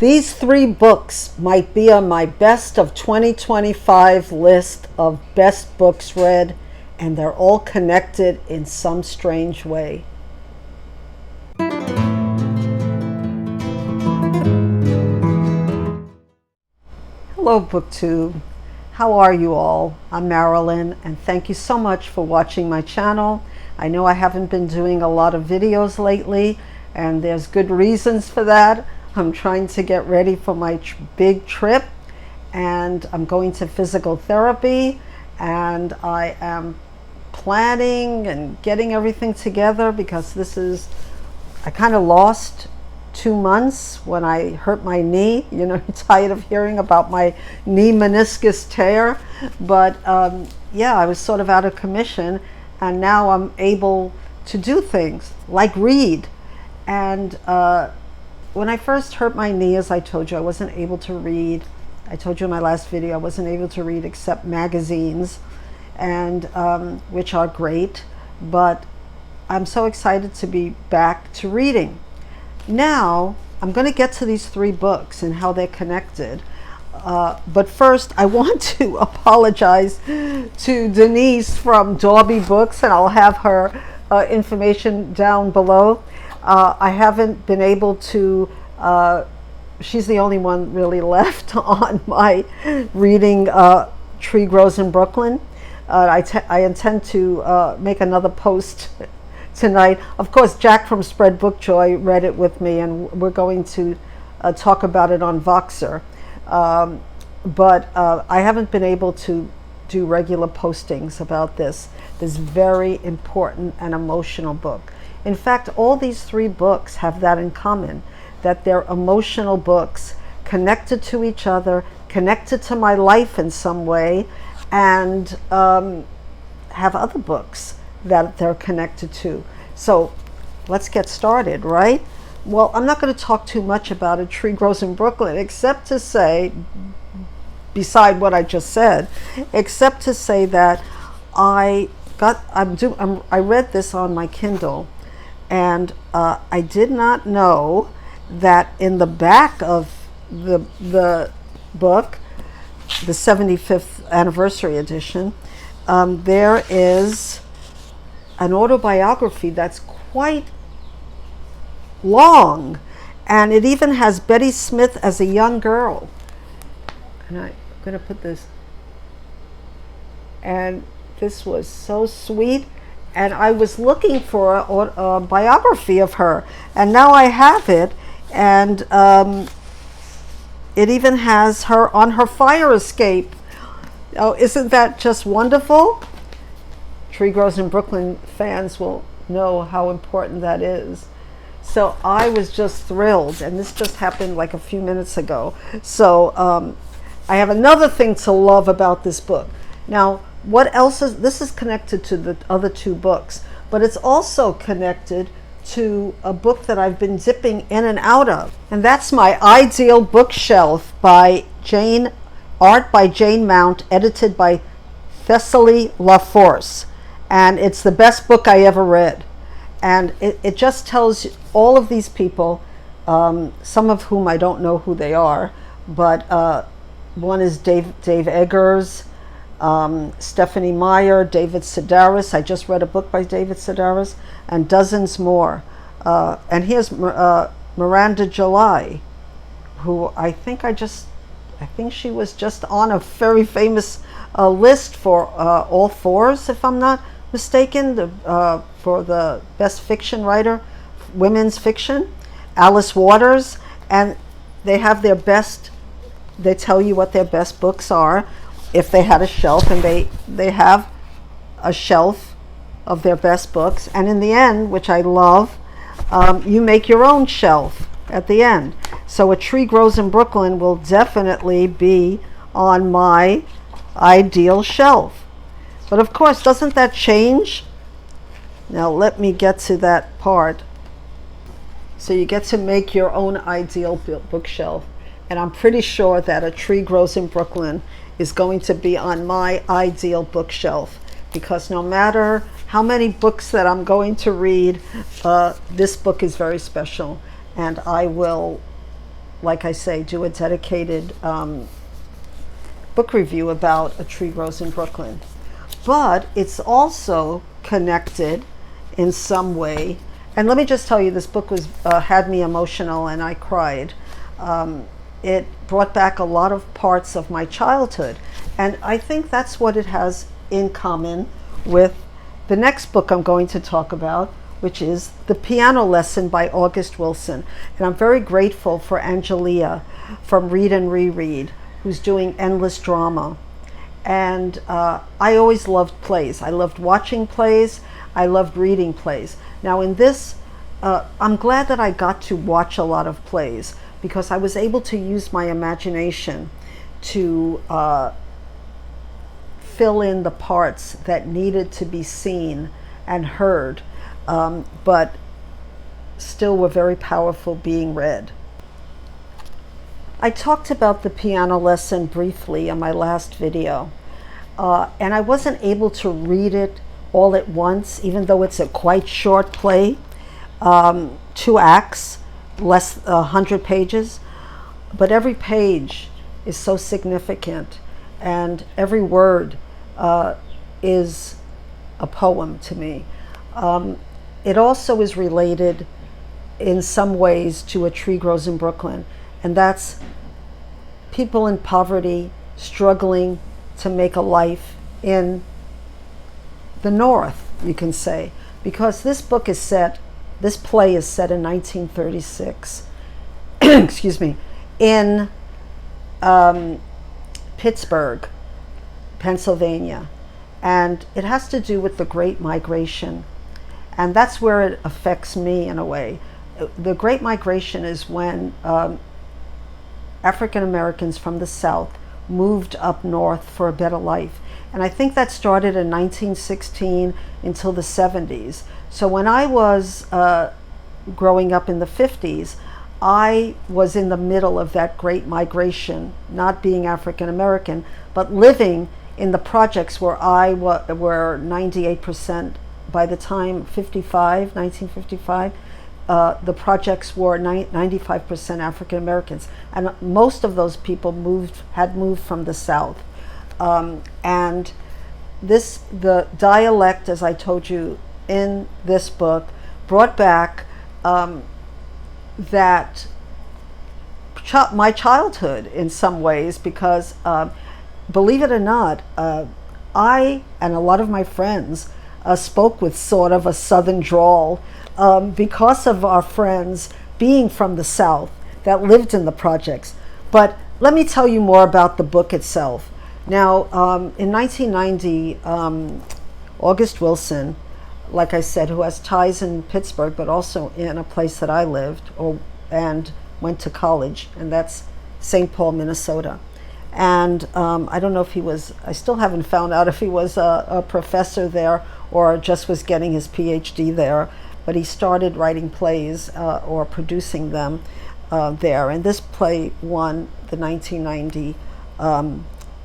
These three books might be on my best of 2025 list of best books read, and they're all connected in some strange way. Hello, Booktube. How are you all? I'm Marilyn, and thank you so much for watching my channel. I know I haven't been doing a lot of videos lately, and there's good reasons for that. I'm trying to get ready for my big trip, and I'm going to physical therapy, and I am planning and getting everything together because I kind of lost 2 months when I hurt my knee. You know, you're tired of hearing about my knee meniscus tear, but yeah, I was sort of out of commission, and now I'm able to do things like read. And when I first hurt my knee, as I told you, I wasn't able to read. I told you in my last video I wasn't able to read except magazines, and which are great, but I'm so excited to be back to reading. Now I'm going to get to these three books and how they're connected, but first I want to apologize to Denise from Darby Books, and I'll have her information down below. I haven't been able to, she's the only one really left on my reading Tree Grows in Brooklyn. I intend to make another post tonight. Of course, Jack from Spread Book Joy read it with me, and we're going to talk about it on Voxer. But I haven't been able to do regular postings about this very important and emotional book. In fact, all these three books have that in common, that they're emotional books connected to each other, connected to my life in some way, and have other books that they're connected to. So let's get started, right? Well, I'm not going to talk too much about A Tree Grows in Brooklyn, except to say, beside what I just said, except to say that I read this on my Kindle, and I did not know that in the back of the book, the 75th anniversary edition, there is an autobiography that's quite long, and it even has Betty Smith as a young girl. And I'm going to put this, and this was so sweet. And I was looking for a biography of her, and now I have it, and it even has her on her fire escape. Oh, isn't that just wonderful? Tree Grows in Brooklyn fans will know how important that is. So I was just thrilled, and this just happened like a few minutes ago. So I have another thing to love about this book. Now, what else is this? Is connected to the other two books, but it's also connected to a book that I've been dipping in and out of, and that's My Ideal Bookshelf by art by Jane Mount, edited by Thessaly LaForce, and it's the best book I ever read. And it just tells all of these people, some of whom I don't know who they are, but one is Dave Eggers, Stephanie Meyer, David Sedaris. I just read a book by David Sedaris, and dozens more. And here's Miranda July, who I think she was just on a very famous list for All Fours, if I'm not mistaken, for the best fiction writer, women's fiction. Alice Waters, and they have their best. They tell you what their best books are. If they had a shelf, and they have a shelf of their best books, and in the end, which I love, you make your own shelf at the end. So A Tree Grows in Brooklyn will definitely be on my ideal shelf. But of course, doesn't that change? Now let me get to that part. So you get to make your own ideal bookshelf, and I'm pretty sure that A Tree Grows in Brooklyn is going to be on my ideal bookshelf, because no matter how many books that I'm going to read, this book is very special, and I will like I say, do a dedicated book review about A Tree Grows in Brooklyn. But it's also connected in some way. And let me just tell you, this book was had me emotional, and I cried. It brought back a lot of parts of my childhood. And I think that's what it has in common with the next book I'm going to talk about, which is The Piano Lesson by August Wilson. And I'm very grateful for Angelia from Read and Reread, who's doing endless drama. And I always loved plays. I loved watching plays. I loved reading plays. Now in this, I'm glad that I got to watch a lot of plays, because I was able to use my imagination to fill in the parts that needed to be seen and heard, but still were very powerful being read. I talked about The Piano Lesson briefly in my last video, and I wasn't able to read it all at once, even though it's a quite short play, 2 acts, less 100 pages, but every page is so significant, and every word is a poem to me. It also is related in some ways to A Tree Grows in Brooklyn, and that's people in poverty struggling to make a life in the North, you can say, because this play is set in 1936, excuse me, in Pittsburgh, Pennsylvania, and it has to do with the Great Migration, and that's where it affects me in a way. The Great Migration is when African Americans from the South moved up north for a better life, and I think that started in 1916 until the 70s. So when I was growing up in the 50s, I was in the middle of that Great Migration, not being African American, but living in the projects where I were 98%. By the time 1955, the projects were 95% African Americans, and most of those people had moved from the South. And the dialect, as I told you in this book, brought back my childhood in some ways, because believe it or not, I and a lot of my friends spoke with sort of a Southern drawl, because of our friends being from the South that lived in the projects. But let me tell you more about the book itself. Now, in 1990, August Wilson, like I said, who has ties in Pittsburgh, but also in a place that I lived and went to college, and that's St. Paul, Minnesota. And I don't know if I still haven't found out if he was a professor there or just was getting his PhD there, but he started writing plays or producing them there. And this play won the 1990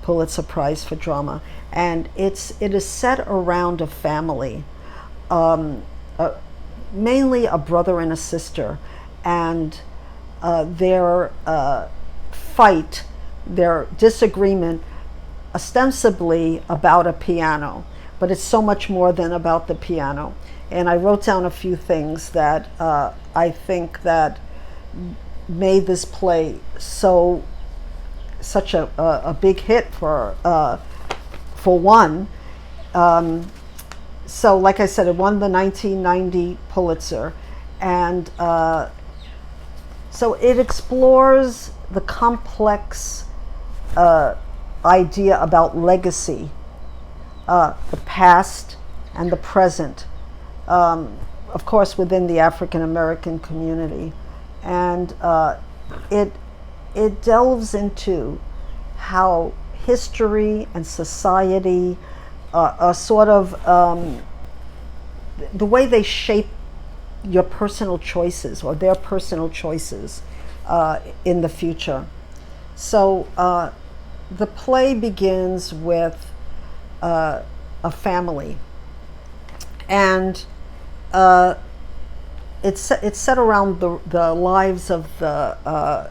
Pulitzer Prize for Drama. And it is set around a family, mainly a brother and a sister, and their fight, their disagreement, ostensibly about a piano, but it's so much more than about the piano. And I wrote down a few things that I think that made this play such a big hit for one. So like I said, it won the 1990 Pulitzer, and so it explores the complex idea about legacy, the past and the present, of course within the African American community, and it delves into how history and society are sort of the way they shape your personal choices or their personal choices in the future. So the play begins with a family, and it's set around the lives of the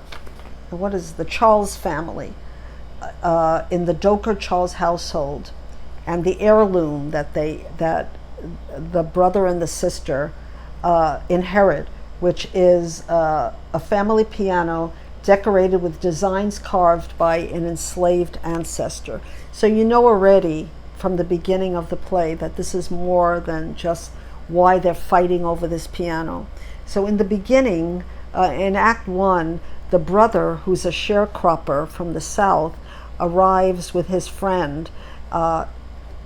what is the Charles family, in the Doker Charles household, and the heirloom that the brother and the sister inherit, which is a family piano decorated with designs carved by an enslaved ancestor. So you know already from the beginning of the play that this is more than just why they're fighting over this piano. So in the beginning, in Act 1, the brother, who's a sharecropper from the South, arrives with his friend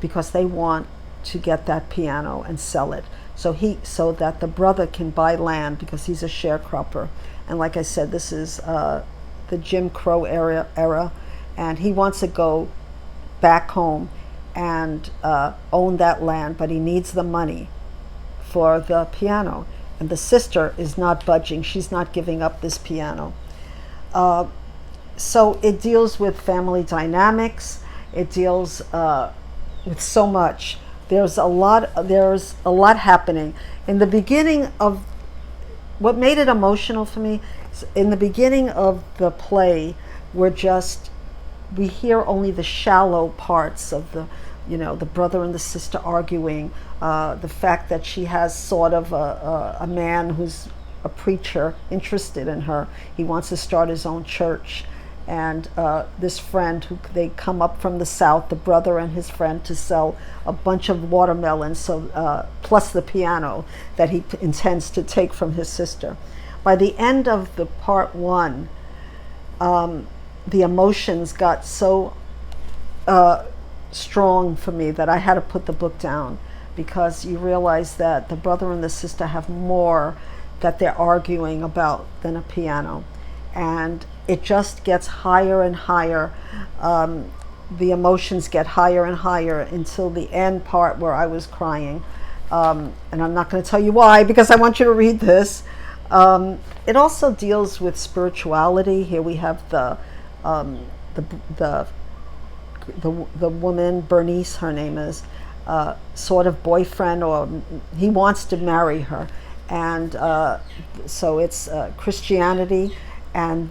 because they want to get that piano and sell it. So that the brother can buy land because he's a sharecropper. And like I said, this is the Jim Crow era, and he wants to go back home and own that land, but he needs the money for the piano. And the sister is not budging. She's not giving up this piano. So it deals with family dynamics. It deals with so much. There's a lot happening. In the beginning of, what made it emotional for me, in the beginning of the play, we hear only the shallow parts of the brother and the sister arguing, the fact that she has sort of a man who's a preacher interested in her. He wants to start his own church. And this friend, they come up from the South, the brother and his friend, to sell a bunch of watermelons, plus the piano that he intends to take from his sister. By the end of the part 1, the emotions got so strong for me that I had to put the book down, because you realize that the brother and the sister have more that they're arguing about than a piano. And it just gets higher and higher. The emotions get higher and higher until the end part where I was crying. And I'm not going to tell you why, because I want you to read this. It also deals with spirituality. Here we have the woman, Bernice, her name is, sort of boyfriend, or he wants to marry her. And so it's Christianity and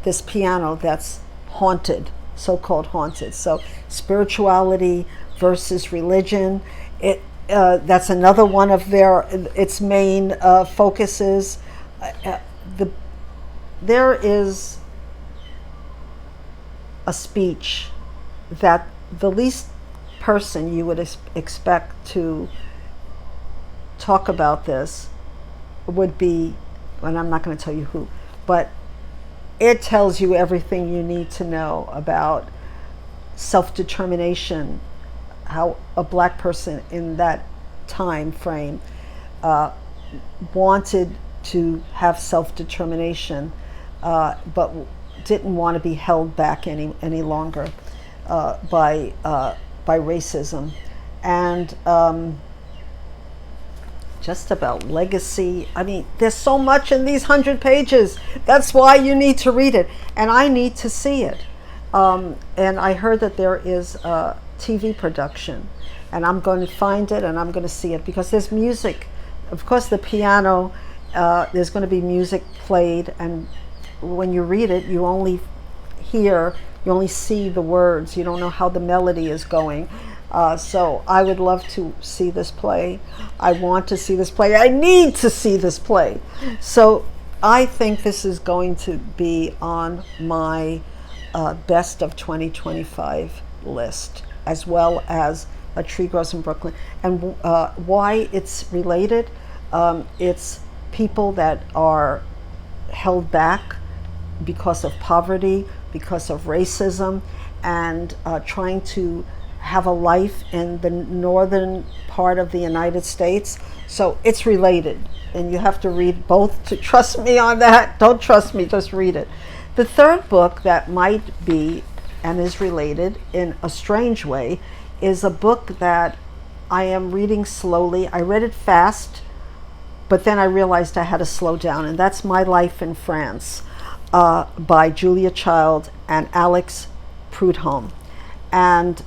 this piano that's haunted, so-called haunted. So spirituality versus religion. That's another one of its main focuses. There is a speech that the least person you would expect to talk about this would be, and I'm not going to tell you who, but it tells you everything you need to know about self-determination, how a black person in that time frame wanted to have self-determination, but didn't want to be held back any longer by racism. And just about legacy. I mean, there's so much in these 100 pages. That's why you need to read it, and I need to see it. And I heard that there is a TV production, and I'm going to find it and I'm going to see it, because there's music. Of course, the piano, there's going to be music played, and when you read it, you only see the words. You don't know how the melody is going. So I would love to see this play. I want to see this play. I need to see this play. So I think this is going to be on my best of 2025 list, as well as A Tree Grows in Brooklyn. And why it's related, it's people that are held back because of poverty, because of racism, and trying to have a life in the northern part of the United States. So it's related, and you have to read both to trust me on that. Don't trust me, just read it. The third book that might be and is related in a strange way is a book that I am reading slowly. I read it fast, but then I realized I had to slow down, and that's My Life in France by Julia Child and Alex Prud. And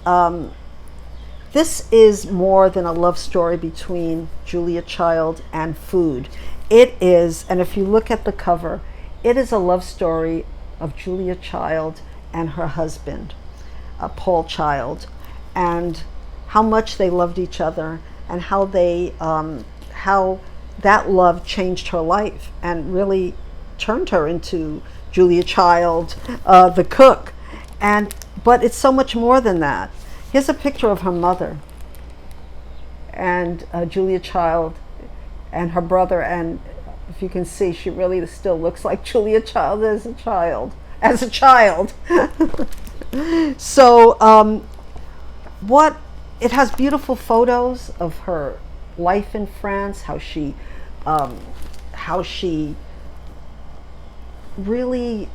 this is more than a love story between Julia Child and food. It is, and if you look at the cover, it is a love story of Julia Child and her husband, Paul Child, and how much they loved each other, and how how that love changed her life and really turned her into Julia Child, the cook. But it's so much more than that. Here's a picture of her mother and Julia Child and her brother, and if you can see, she really still looks like Julia Child as a child. So it has beautiful photos of her life in France, how she really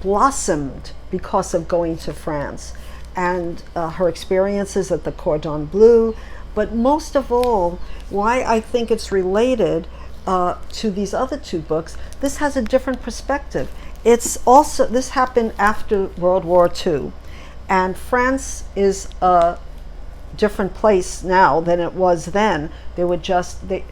blossomed because of going to France, and her experiences at the Cordon Bleu. But most of all, why I think it's related to these other two books, this has a different perspective. This happened after World War II, and France is a different place now than it was then.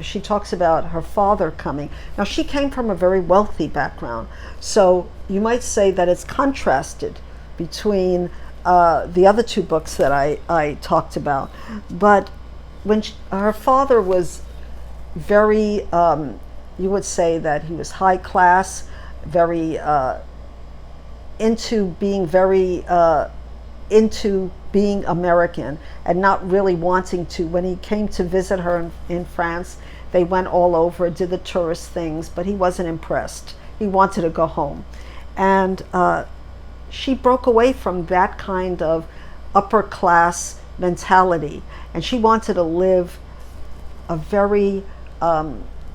She talks about her father coming. Now, she came from a very wealthy background, so you might say that it's contrasted between the other two books that I talked about. But when her father was very, you would say that he was high class, very into being American, and not really wanting to. When he came to visit her in France, they went all over, did the tourist things, but he wasn't impressed. He wanted to go home. And she broke away from that kind of upper class mentality, and she wanted to live a very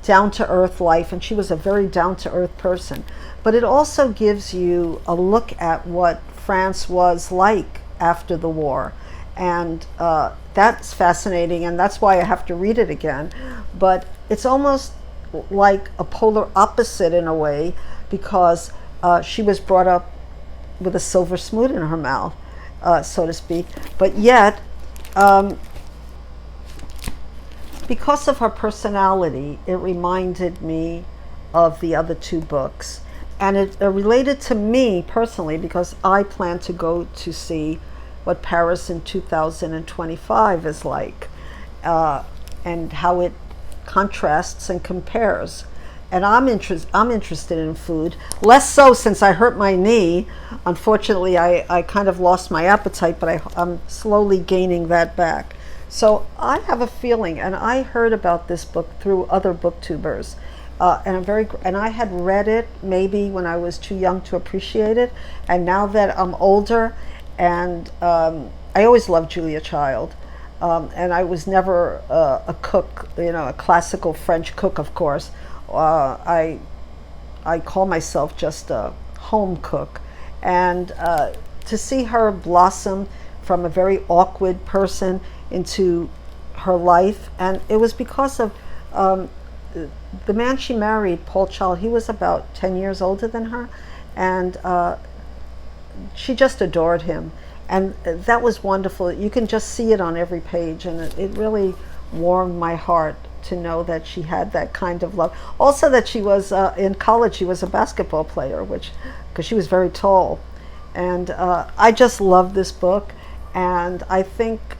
down-to-earth life, and she was a very down-to-earth person. But it also gives you a look at what France was like after the war, and that's fascinating, and that's why I have to read it again. But it's almost like a polar opposite in a way, because she was brought up with a silver spoon in her mouth, so to speak, but yet because of her personality, it reminded me of the other two books. And it related to me personally, because I plan to go to see what Paris in 2025 is like, and how it contrasts and compares. And I'm interested in food, less so since I hurt my knee. Unfortunately, I kind of lost my appetite, but I'm slowly gaining that back. So I have a feeling, and I heard about this book through other booktubers, and I had read it maybe when I was too young to appreciate it, and now that I'm older, and I always loved Julia Child, and I was never a cook, a classical French cook, of course. I call myself just a home cook, and to see her blossom from a very awkward person into her life, and it was because of the man she married, Paul Child. He was about 10 years older than her, and she just adored him, and that was wonderful. You can just see it on every page, and it really warmed my heart to know that she had that kind of love. Also, that she was in college, she was a basketball player, because she was very tall, and I just love this book, and I think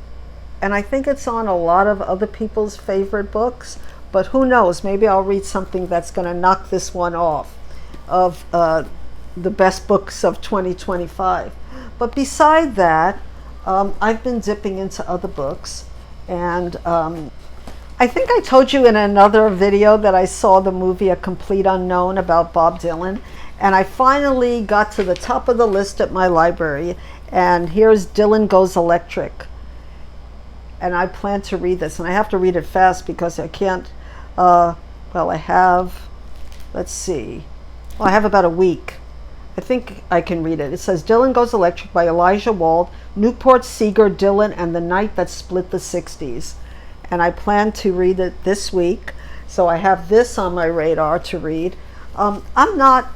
it's on a lot of other people's favorite books. But who knows? Maybe I'll read something that's going to knock this one off of the best books of 2025. But beside that, I've been dipping into other books, and I think I told you in another video that I saw the movie A Complete Unknown about Bob Dylan, and I finally got to the top of the list at my library, and here's Dylan Goes Electric. And I plan to read this, and I have to read it fast because I can't, I have, let's see, I have about a week. I think I can read it. It says Dylan Goes Electric by Elijah Wald, Newport Seeger, Dylan, and the Night That Split the 60s. And I plan to read it this week, so I have this on my radar to read. I'm not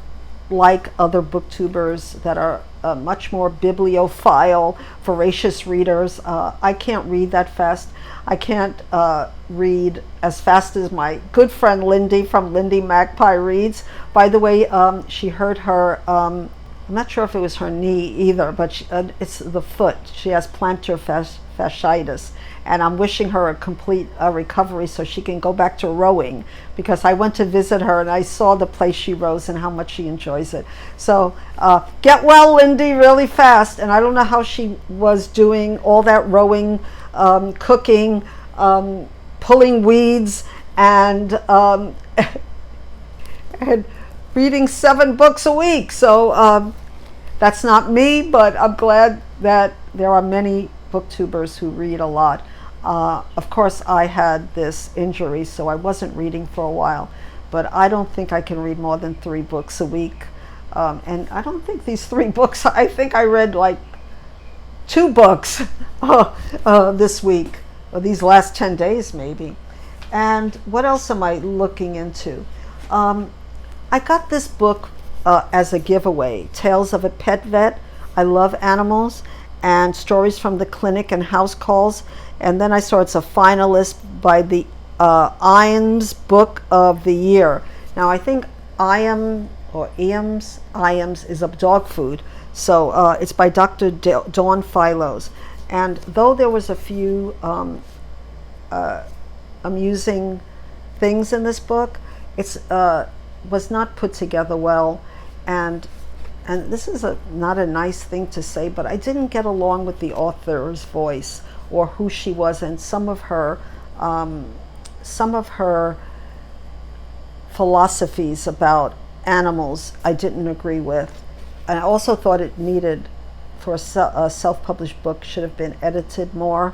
like other booktubers that are much more bibliophile, voracious readers. I can't read that fast. I can't read as fast as my good friend Lindy from Lindy Magpie reads. By the way, she hurt her, I'm not sure if it was her knee either, but it's the foot. She has plantar fasciitis, and I'm wishing her a complete recovery so she can go back to rowing, because I went to visit her and I saw the place she rows and how much she enjoys it. So get well, Lindy, really fast. And I don't know how she was doing all that rowing, cooking, pulling weeds, and and reading 7 books a week. So that's not me, but I'm glad that there are many booktubers who read a lot. Of course, I had this injury, so I wasn't reading for a while, but I don't think I can read more than 3 books a week. And I don't think these 3 books, I think I read like 2 books this week, or these last 10 days maybe. And what else am I looking into? I got this book as a giveaway, Tales of a Pet Vet. I love animals, and stories from the clinic and house calls. And then I saw it's a finalist by the IAMS Book of the Year. Now I think IAMS is of dog food. So it's by Dr. Dawn Philos. And though there was a few amusing things in this book, it's was not put together well, and this is not a nice thing to say, but I didn't get along with the author's voice or who she was, and some of her philosophies about animals I didn't agree with. And I also thought it needed, for a self-published book, should have been edited more.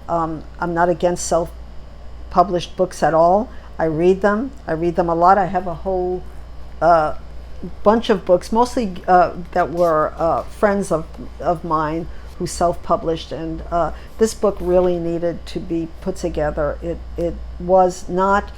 I'm not against self-published books at all. I read them a lot. I have a whole bunch of books, mostly that were friends of mine who self-published, and this book really needed to be put together. It was not,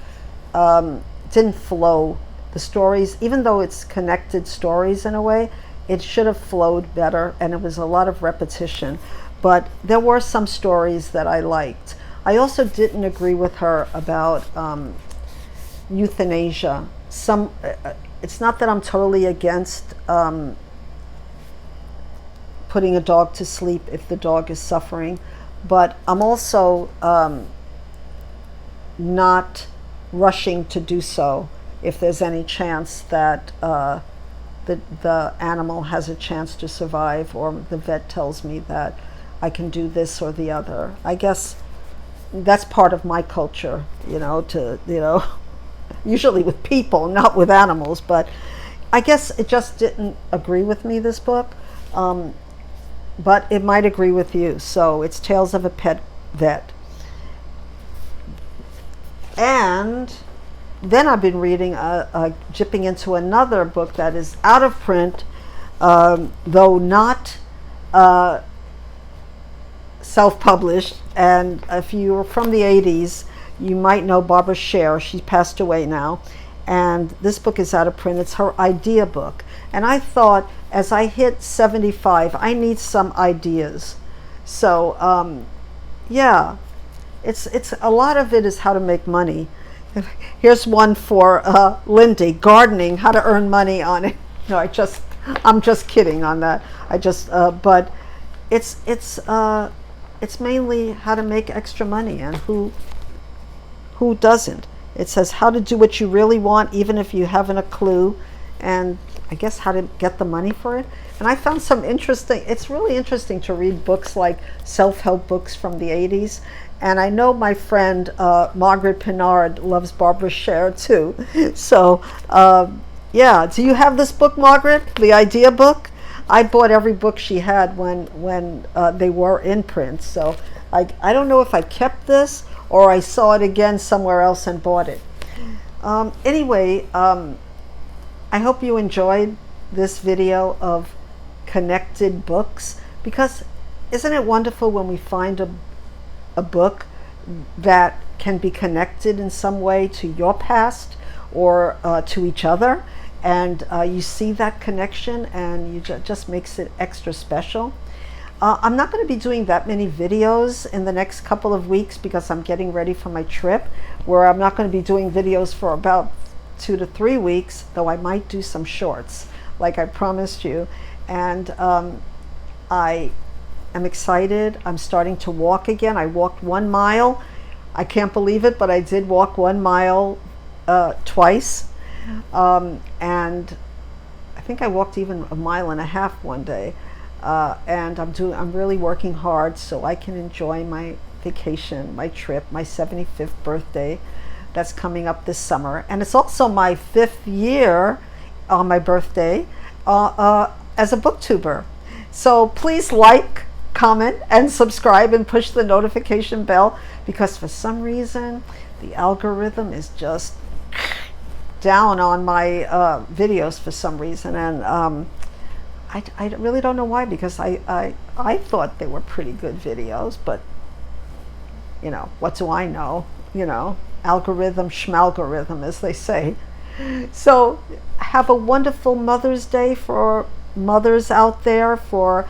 didn't flow. The stories, even though it's connected stories in a way, it should have flowed better, and it was a lot of repetition. But there were some stories that I liked. I also didn't agree with her about euthanasia. It's not that I'm totally against putting a dog to sleep if the dog is suffering, but I'm also not rushing to do so if there's any chance that the animal has a chance to survive, or the vet tells me that I can do this or the other. I guess that's part of my culture, usually with people, not with animals, but I guess it just didn't agree with me, this book. But it might agree with you. So it's Tales of a Pet Vet. And then I've been reading, dipping into another book that is out of print, though not self-published. And if you're from the 80s, you might know Barbara Sher. She passed away now. And this book is out of print. It's her idea book. And I thought, as I hit 75, I need some ideas. So, yeah, it's a lot of it is how to make money. Here's one for Lindy, gardening, how to earn money on it. No, I'm just kidding on that. But it's mainly how to make extra money, and who doesn't. It says how to do what you really want, even if you haven't a clue, and I guess how to get the money for it. And I found some interesting, it's really interesting to read books like self-help books from the 80s. And I know my friend Margaret Pinard loves Barbara Sher too. So yeah, do you have this book, Margaret, the idea book? I bought every book she had when they were in print. So I don't know if I kept this or I saw it again somewhere else and bought it. Anyway, I hope you enjoyed this video of connected books, because isn't it wonderful when we find a book that can be connected in some way to your past or to each other? and you see that connection, and you just makes it extra special. I'm not going to be doing that many videos in the next couple of weeks because I'm getting ready for my trip, where I'm not going to be doing videos for about 2 to 3 weeks, though I might do some shorts like I promised you. And I am excited. I'm starting to walk again. I walked 1 mile. I can't believe it, but I did walk 1 mile twice. And I think I walked even 1.5 miles one day. And I'm really working hard so I can enjoy my vacation, my trip, my 75th birthday that's coming up this summer. And it's also my 5th year on my birthday as a booktuber. So please like, comment, and subscribe, and push the notification bell, because for some reason the algorithm is just down on my videos for some reason. And I really don't know why, because I thought they were pretty good videos, but you know, what do I know? You know, algorithm, schmalgorithm, as they say. So have a wonderful Mother's Day for mothers out there. For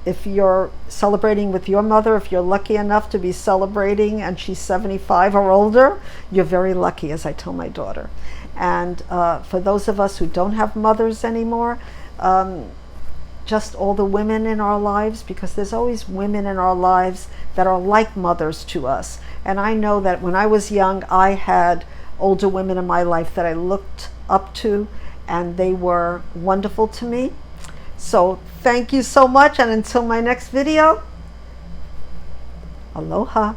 if you're celebrating with your mother, if you're lucky enough to be celebrating and she's 75 or older, you're very lucky, as I tell my daughter. And for those of us who don't have mothers anymore, just all the women in our lives, because there's always women in our lives that are like mothers to us. And I know that when I was young, I had older women in my life that I looked up to, and they were wonderful to me. So thank you so much, and until my next video, aloha.